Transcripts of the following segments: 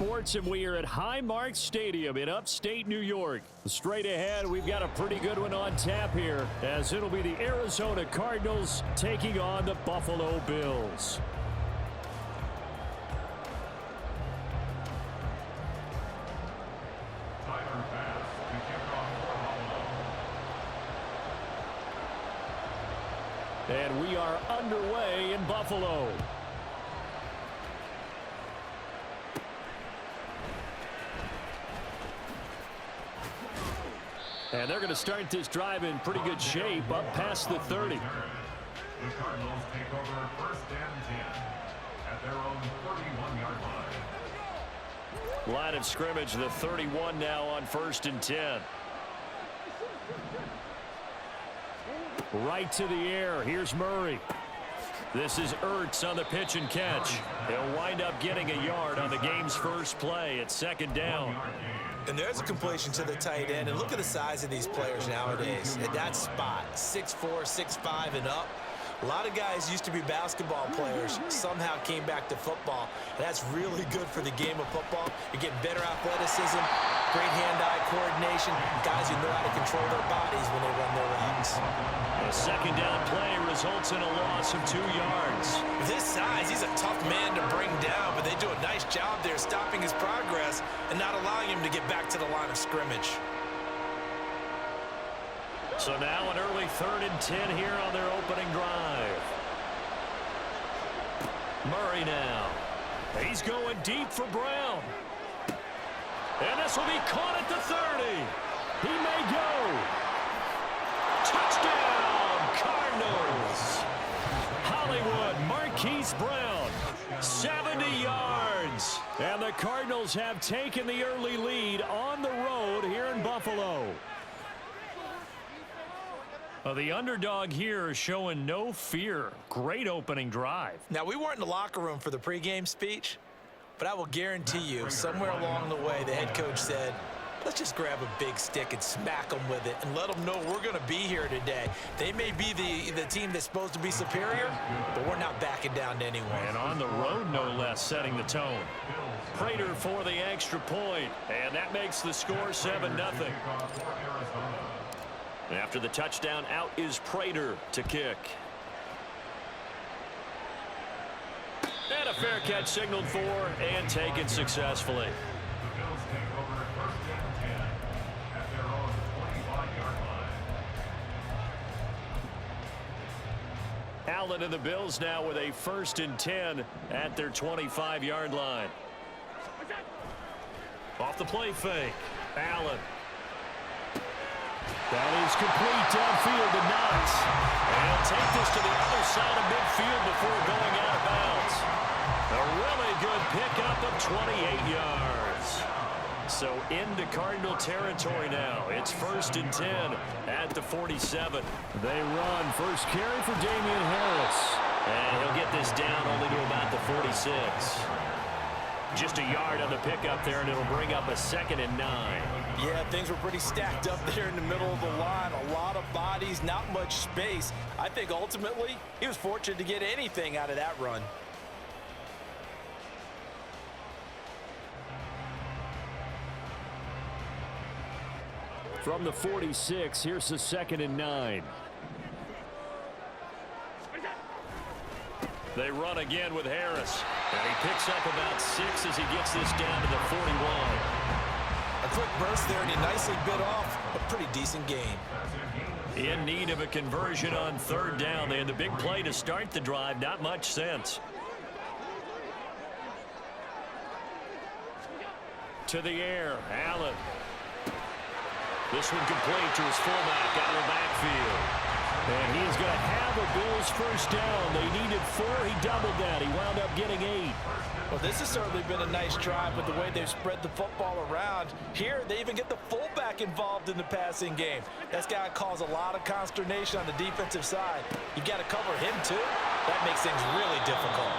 Sports, and we are at Highmark Stadium in upstate New York. Straight ahead, we've got a pretty good one on tap here, as it'll be the Arizona Cardinals taking on the Buffalo Bills. And we are underway in Buffalo. And they're going to start this drive in pretty good shape, up past the 30. The Cardinals take over first and 10 at their own 31-yard line. Line of scrimmage, the 31 now on first and 10. Right to the air. Here's Murray. This is Ertz on the pitch and catch. He'll wind up getting a yard on the game's first play at second down. And there's a completion to the tight end. And look at the size of these players nowadays. At that spot, 6'4", 6'5", and up. A lot of guys used to be basketball players, somehow came back to football. And that's really good for the game of football. You get better athleticism, great hand-eye coordination, guys who know how to control their bodies when they run their routes. A second down play results in a loss of 2 yards. With his size, he's a tough man to bring down, but they do a nice job there stopping his progress and not allowing him to get back to the line of scrimmage. So now an early 3rd and 10 here on their opening drive. Murray now. He's going deep for Brown. And this will be caught at the 30. He may go. Touchdown, Cardinals. Hollywood, Marquise Brown, 70 yards. And the Cardinals have taken the early lead on the road here in Buffalo. The underdog here is showing no fear. Great opening drive. Now, we weren't in the locker room for the pregame speech, but I will guarantee you, somewhere along the way, the head coach said, let's just grab a big stick and smack them with it and let them know we're going to be here today. They may be the team that's supposed to be superior, but we're not backing down to anyone. And on the road, no less, setting the tone. Prater for the extra point, and that makes the score 7-0. After the touchdown, out is Prater to kick. And a fair catch signaled for and taken successfully. The Bills take over first and 10 at their own 25-yard line. Allen and the Bills now with a 1st and 10 at their 25-yard line. Off the play fake. Allen. That is complete downfield to Knox. And he'll take this to the other side of midfield before going out of bounds. A really good pickup of 28 yards. So into Cardinal territory now. It's 1st and 10 at the 47. They run. First carry for Damian Harris. And he'll get this down only to about the 46. Just a yard on the pickup there, and it'll bring up a 2nd and 9. Yeah, things were pretty stacked up there in the middle of the line. A lot of bodies, not much space. I think ultimately he was fortunate to get anything out of that run. From the 46, here's the 2nd and 9. They run again with Harris. And he picks up about 6 as he gets this down to the 41. A quick burst there, and he nicely bit off a pretty decent gain. In need of a conversion on 3rd down. They had the big play to start the drive. Not much sense. To the air, Allen. This one complete to his fullback out of the backfield. And he is going to have a Bills 1st down. They needed 4. He doubled that. He wound up getting 8. Well, this has certainly been a nice drive with the way they've spread the football around. Here, they even get the fullback involved in the passing game. That's got to cause a lot of consternation on the defensive side. You got to cover him, too. That makes things really difficult.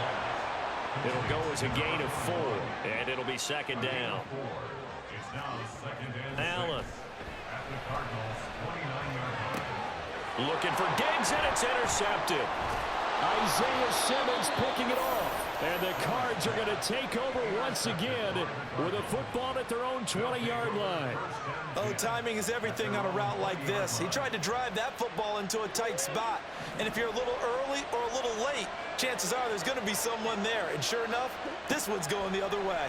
It'll go as a gain of 4, and it'll be 2nd down. It's now 2nd and 6 Allen. at the Cardinals 29-yard line. Looking for Diggs, and it's intercepted. Isaiah Simmons picking it off. And the Cards are going to take over once again with a football at their own 20-yard line. Oh, timing is everything on a route like this. He tried to drive that football into a tight spot. And if you're a little early or a little late, chances are there's going to be someone there. And sure enough, this one's going the other way.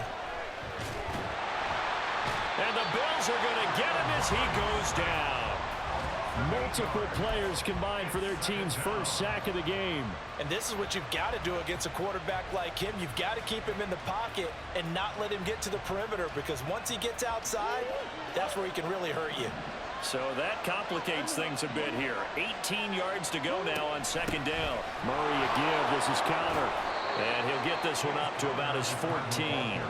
And the Bills are going to get him as he goes down. Multiple players combined for their team's first sack of the game. And this is what you've got to do against a quarterback like him. You've got to keep him in the pocket and not let him get to the perimeter, because once he gets outside, that's where he can really hurt you. So that complicates things a bit here. 18 yards to go now on second down. Murray a give. This is Connor. And he'll get this one up to about his 14.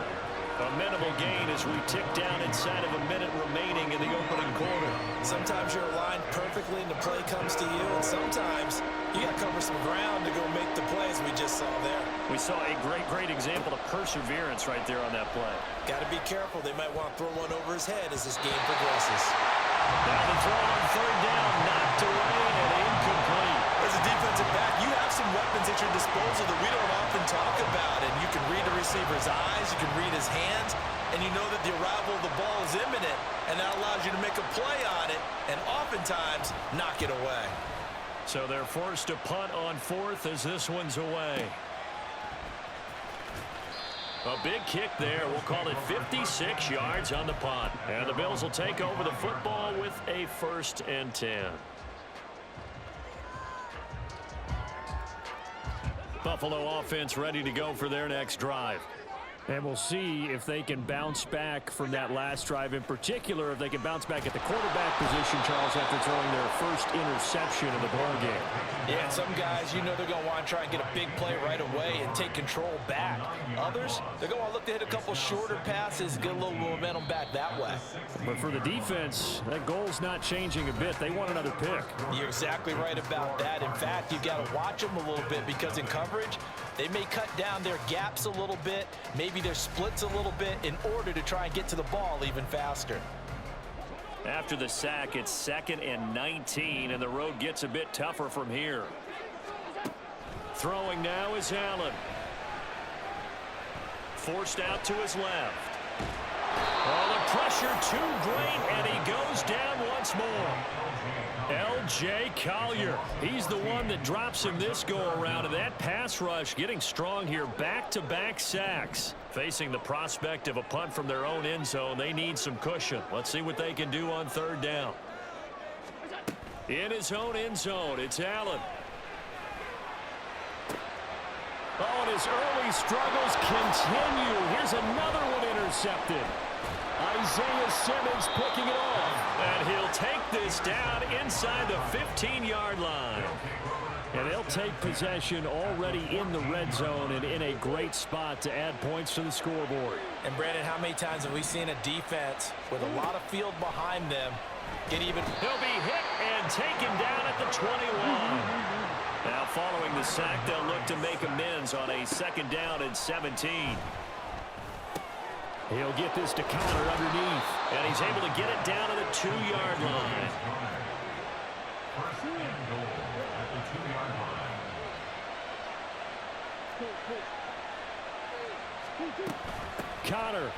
A minimal gain as we tick down inside of a minute remaining in the opening quarter. Sometimes you're aligned perfectly and the play comes to you, and sometimes you got to cover some ground to go make the plays we just saw there. We saw a great example of perseverance right there on that play. Got to be careful. They might want to throw one over his head as this game progresses. Now the throw on third down, knocked away and incomplete. As a defensive back, you have some weapons at your disposal that we don't often talk about, and you can read the receiver's eyes, you can read his hands, and you know that the arrival of the ball is imminent, and that allows you to make a play on it and oftentimes knock it away. So they're forced to punt on fourth as this one's away. A big kick there. We'll call it 56 yards on the punt. And the Bills will take over the football with a 1st and 10. Buffalo offense ready to go for their next drive. And we'll see if they can bounce back from that last drive, in particular if they can bounce back at the quarterback position, Charles, after throwing their first interception of the ball game. Yeah, some guys, you know they're going to want to try and get a big play right away and take control back. Others, they're going to want to look to hit a couple shorter passes, get a little momentum back that way. But for the defense, that goal's not changing a bit. They want another pick. You're exactly right about that. In fact, you've got to watch them a little bit, because in coverage, they may cut down their gaps a little bit, maybe their splits a little bit, in order to try and get to the ball even faster. After the sack, it's 2nd and 19, and the road gets a bit tougher from here. Throwing now is Allen. Forced out to his left. Oh, the pressure too great, and he goes down once more. L.J. Collier, he's the one that drops him this go-around, and that pass rush getting strong here. Back-to-back sacks. Facing the prospect of a punt from their own end zone, they need some cushion. Let's see what they can do on third down. In his own end zone, it's Allen. Oh, and his early struggles continue. Here's another one intercepted. Isaiah Simmons picking it off. And he'll take this down inside the 15-yard line. And they'll take possession already in the red zone and in a great spot to add points to the scoreboard. And, Brandon, how many times have we seen a defense with a lot of field behind them get even? He'll be hit and taken down at the 21. Now, following the sack, they'll look to make amends on a 2nd down and 17. He'll get this to Connor underneath, and he's able to get it down to the 2-yard line. First and goal at the 2-yard line. Connor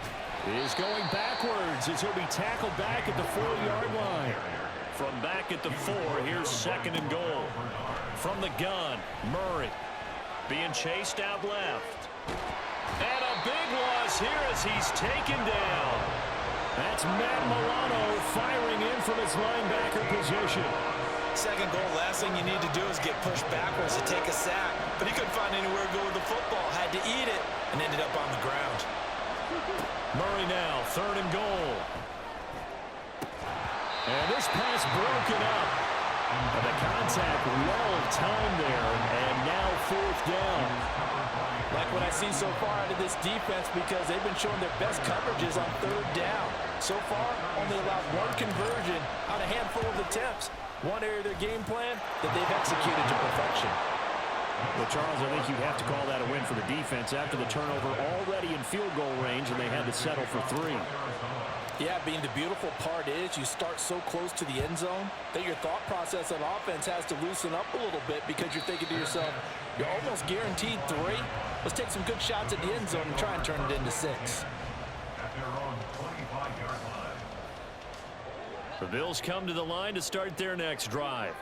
is going backwards as he'll be tackled back at the 4-yard line. From back at the 4, here's 2nd and goal. From the gun, Murray being chased out left. And a big loss here as he's taken down. That's Matt Milano firing in from his linebacker position. 2nd goal, last thing you need to do is get pushed backwards to take a sack. But he couldn't find anywhere to go with the football, had to eat it, and ended up on the ground. Murray now, 3rd and goal. And this pass broken up. And the contact well timed there, and now 4th down. Like what I see so far out of this defense, because they've been showing their best coverages on 3rd down. So far, only allowed 1 conversion on a handful of attempts. One area of their game plan that they've executed to perfection. Well, Charles, I think you have to call that a win for the defense after the turnover already in field goal range, and they had to settle for 3. Yeah, being the beautiful part is you start so close to the end zone that your thought process on offense has to loosen up a little bit because you're thinking to yourself, you're almost guaranteed 3. Let's take some good shots at the end zone and try and turn it into 6. At their own 25-yard line. The Bills come to the line to start their next drive.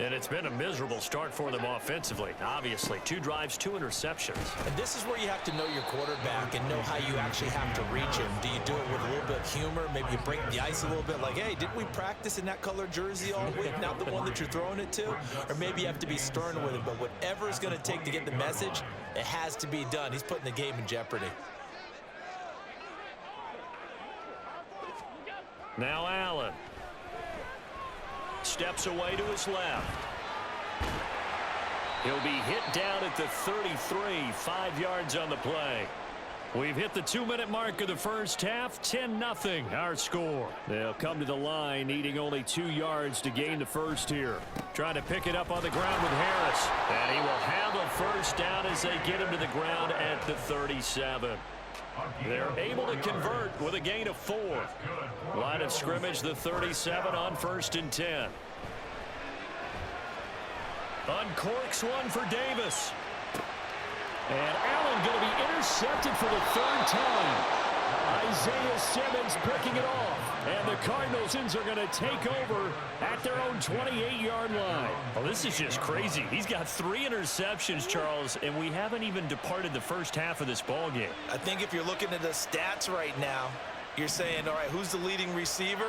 And it's been a miserable start for them offensively. Obviously, 2 drives, 2 interceptions. And this is where you have to know your quarterback and know how you actually have to reach him. Do you do it with a little bit of humor? Maybe you break the ice a little bit like, hey, didn't we practice in that color jersey all week? Not the one that you're throwing it to? Or maybe you have to be stern with it. But whatever it's going to take to get the message, it has to be done. He's putting the game in jeopardy. Now Allen. Steps away to his left. He'll be hit down at the 33, 5 yards on the play. We've hit the 2-minute mark of the first half, 10-0 our score. They'll come to the line needing only 2 yards to gain the first here. Trying to pick it up on the ground with Harris. And he will have a first down as they get him to the ground at the 37. They're able to convert with a gain of 4. Line of scrimmage, the 37 on 1st and 10. Uncorks one for Davis. And Allen going to be intercepted for the 3rd time. Isaiah Simmons picking it off. And the Cardinals are going to take over at their own 28-yard line. Well, this is just crazy. He's got 3 interceptions, Charles, and we haven't even departed the first half of this ball game. I think if you're looking at the stats right now, you're saying, all right, who's the leading receiver?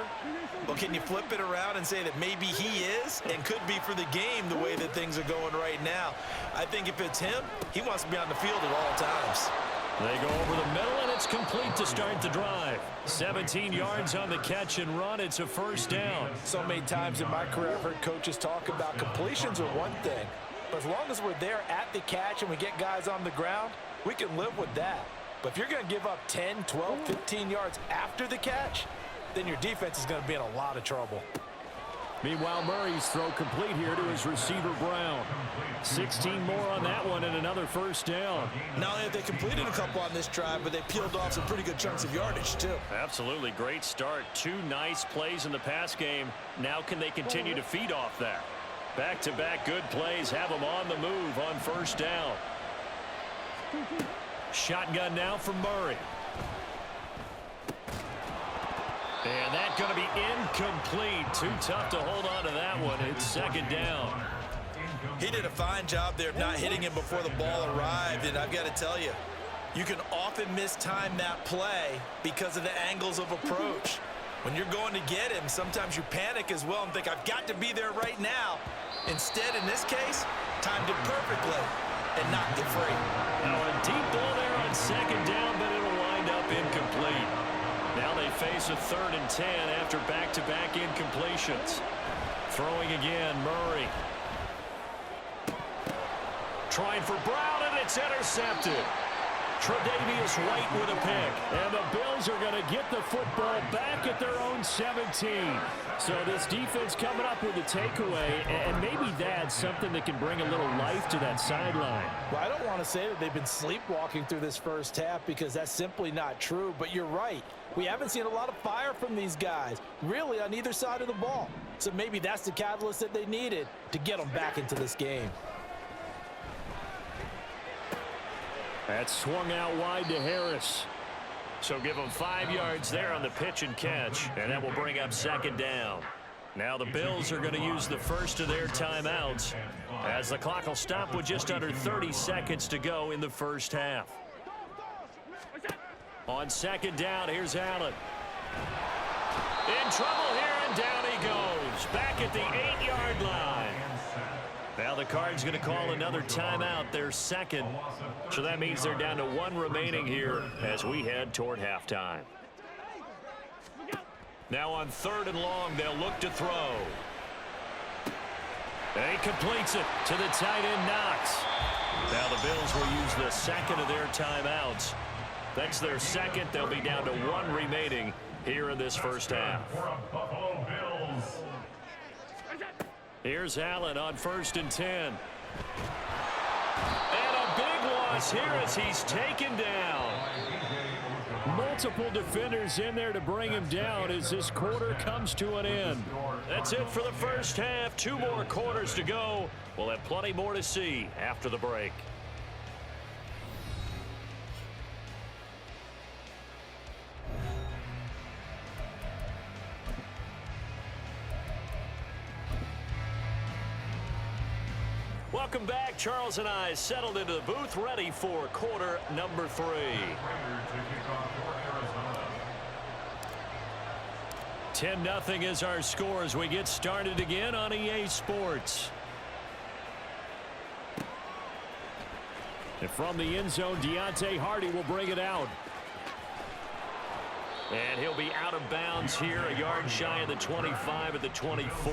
Well, can you flip it around and say that maybe he is and could be for the game the way that things are going right now? I think if it's him, he wants to be on the field at all times. They go over the middle, and it's complete to start the drive. 17 yards on the catch and run. It's a first down. So many times in my career, I've heard coaches talk about completions are one thing. But as long as we're there at the catch and we get guys on the ground, we can live with that. But if you're going to give up 10, 12, 15 yards after the catch, then your defense is going to be in a lot of trouble. Meanwhile, Murray's throw complete here to his receiver, Brown. 16 more on that one and another first down. Not only have they completed a couple on this drive, but they peeled off some pretty good chunks of yardage, too. Absolutely. Great start. 2 nice plays in the pass game. Now can they continue to feed off that? Back-to-back good plays have them on the move on first down. Shotgun now from Murray. And that's going to be incomplete. Too tough to hold on to that one. It's 2nd down. He did a fine job there of not hitting him before the ball arrived, and I've got to tell you, you can often mistime that play because of the angles of approach. When you're going to get him, sometimes you panic as well and think, I've got to be there right now. Instead, in this case, timed it perfectly and knocked it free. Now a deep ball there on 2nd down, but it'll wind up incomplete. Now they face a 3rd and 10 after back-to-back incompletions. Throwing again, Murray. Trying for Brown, and it's intercepted. Tre'Davious White with a pick. And the Bills are going to get the football back at their own 17. So this defense coming up with a takeaway, and maybe that's something that can bring a little life to that sideline. Well, I don't want to say that they've been sleepwalking through this first half because that's simply not true, but you're right. We haven't seen a lot of fire from these guys, really on either side of the ball. So maybe that's the catalyst that they needed to get them back into this game. That's swung out wide to Harris. So give them 5 yards there on the pitch and catch, and that will bring up 2nd down. Now the Bills are going to use the first of their timeouts as the clock will stop with just under 30 seconds to go in the first half. On 2nd down, here's Allen. In trouble here, and down he goes. Back at the 8-yard line. Now the Cards going to call another timeout, their 2nd. So that means they're down to 1 remaining here as we head toward halftime. Now on 3rd and long, they'll look to throw. And he completes it to the tight end, Knox. Now the Bills will use the 2nd of their timeouts. That's their 2nd. They'll be down to 1 remaining here in this first half. Here's Allen on 1st and 10. And a big loss here as he's taken down. multiple defenders in there to bring him down as this quarter comes to an end. That's it for the first half. 2 more quarters to go. We'll have plenty more to see after the break. Welcome back. Charles and I settled into the booth, ready for quarter number 3. 10-0 is our score as we get started again on EA Sports. And from the end zone, Deontay Hardy will bring it out. And he'll be out of bounds here, a yard shy of the 25 at the 24.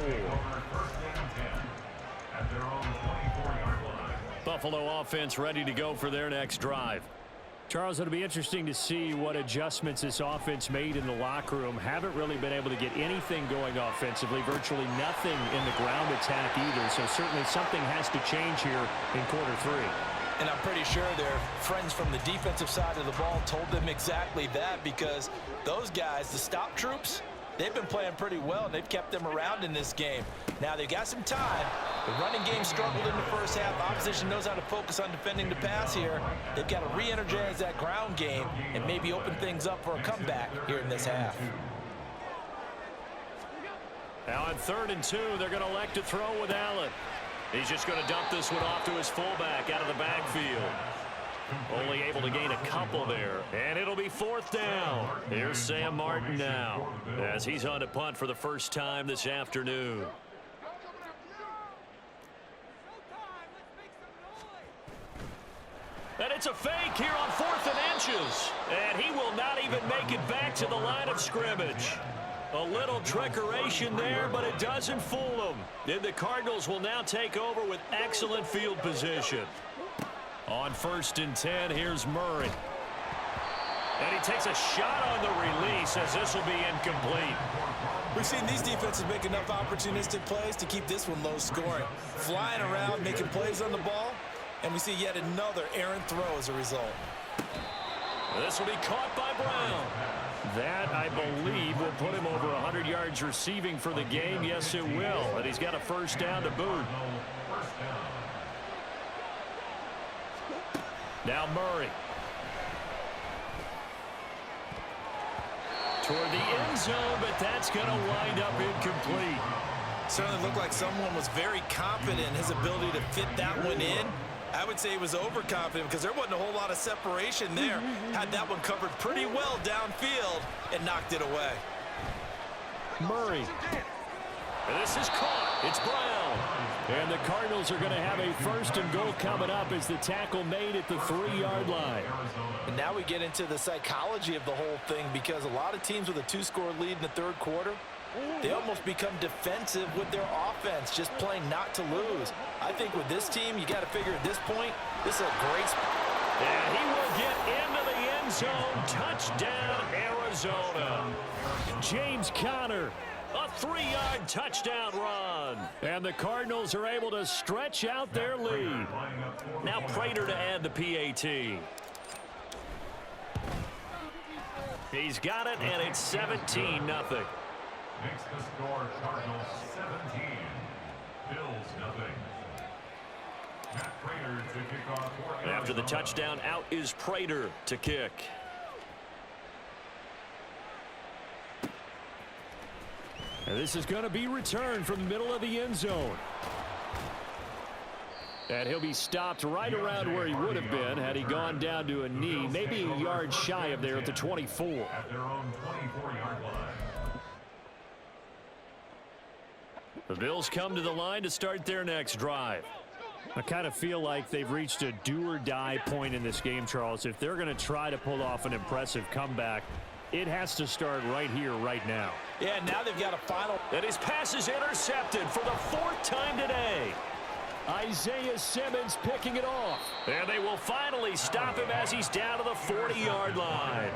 At their own 24-yard line. Buffalo offense ready to go for their next drive. Charles, it'll be interesting to see what adjustments this offense made in the locker room. Haven't really been able to get anything going offensively, virtually nothing in the ground attack either. So certainly something has to change here in quarter 3. And I'm pretty sure their friends from the defensive side of the ball told them exactly that, because those guys, the stop troops, they've been playing pretty well, and they've kept them around in this game. Now, they've got some time. The running game struggled in the first half. Opposition knows how to focus on defending the pass here. They've got to re-energize that ground game and maybe open things up for a comeback here in this half. Now on 3rd and 2, they're going to elect to throw with Allen. He's just going to dump this one off to his fullback out of the backfield. Only able to gain a couple there. And it'll be 4th down. Here's Sam Martin now as he's on to punt for the first time this afternoon. And it's a fake here on 4th and inches. And he will not even make it back to the line of scrimmage. A little trickeration there, but it doesn't fool them. Then the Cardinals will now take over with excellent field position. On 1st and 10, here's Murray. And he takes a shot on the release as this will be incomplete. We've seen these defenses make enough opportunistic plays to keep this one low scoring. Flying around, making plays on the ball, and we see yet another errant throw as a result. This will be caught by Brown. That, I believe, will put him over 100 yards receiving for the game. Yes, it will. And he's got a 1st down to boot. Now Murray. Toward the end zone, but that's going to wind up incomplete. Certainly looked like someone was very confident in his ability to fit that one in. I would say he was overconfident because there wasn't a whole lot of separation there. Had that one covered pretty well downfield and knocked it away. Murray. And this is caught. It's Brown. And the Cardinals are going to have a 1st and goal coming up as the tackle made at the 3-yard line. And now we get into the psychology of the whole thing, because a lot of teams with a 2-score lead in the 3rd quarter, they almost become defensive with their offense, just playing not to lose. I think with this team, you got to figure at this point, this is a great spot. And he will get into the end zone. Touchdown, Arizona. James Conner, a 3-yard touchdown run. And the Cardinals are able to stretch out their lead. Now Prater to add the PAT. He's got it, and it's 17-0. Makes the score Cardinals 17, Bills nothing. Matt Prater to kick off for After the touchdown, out is Prater to kick. And this is going to be returned from the middle of the end zone. And he'll be stopped right around where he would have been had he gone down to a knee, maybe a yard shy of there at the 24. At their own 24-yard line. The Bills come to the line to start their next drive. I kind of feel like they've reached a do-or-die point in this game, Charles. If they're going to try to pull off an impressive comeback, it has to start right here, right now. Yeah, now they've got a final. And his pass is intercepted for the 4th time today. Isaiah Simmons picking it off. And they will finally stop him as he's down to the 40-yard line.